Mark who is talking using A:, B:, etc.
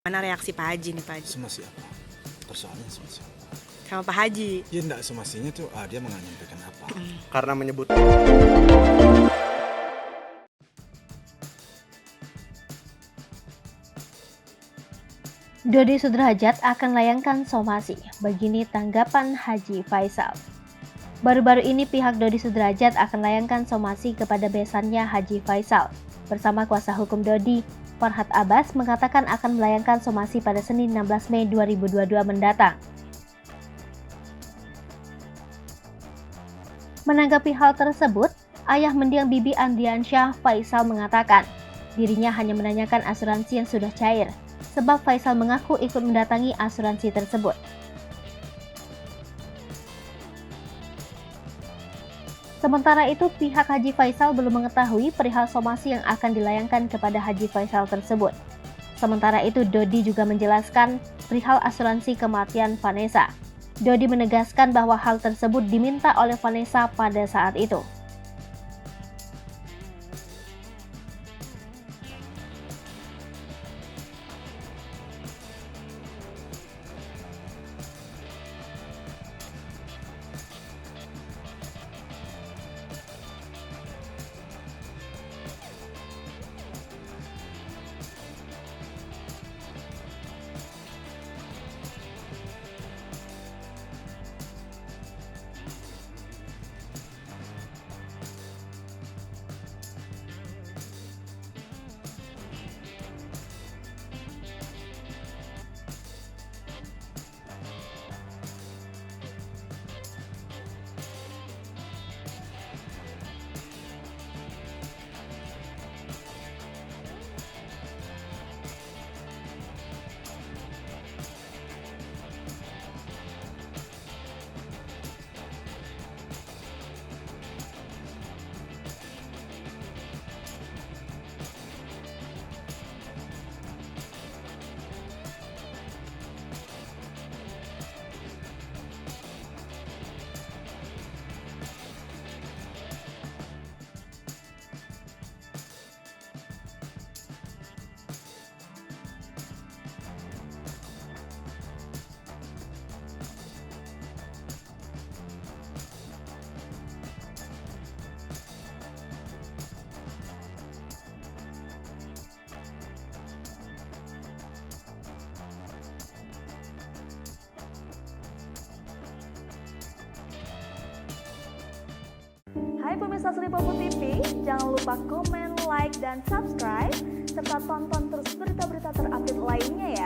A: Mana reaksi Pak Haji nih Pak Haji?
B: Somasi apa? Persoalannya somasi apa?
A: Sama Pak Haji.
B: Ya enggak, somasinya tuh dia menyampaikan apa?
C: Karena menyebut
D: Dodi Sudrajat akan layangkan somasi. Begini tanggapan Haji Faisal. Baru-baru ini pihak Dodi Sudrajat akan layangkan somasi kepada besannya Haji Faisal. Bersama kuasa hukum Dodi, Farhad Abbas mengatakan akan melayangkan somasi pada Senin 16 Mei 2022 mendatang. Menanggapi hal tersebut, ayah mendiang Bibi Andriansyah, Faisal mengatakan dirinya hanya menanyakan asuransi yang sudah cair, sebab Faisal mengaku ikut mendatangi asuransi tersebut. Sementara itu, pihak Haji Faisal belum mengetahui perihal somasi yang akan dilayangkan kepada Haji Faisal tersebut. Sementara itu, Dodi juga menjelaskan perihal asuransi kematian Vanessa. Dodi menegaskan bahwa hal tersebut diminta oleh Vanessa pada saat itu.
E: Hai pemirsa Sri Popo TV, jangan lupa komen, like, dan subscribe, serta tonton terus berita-berita terupdate lainnya ya.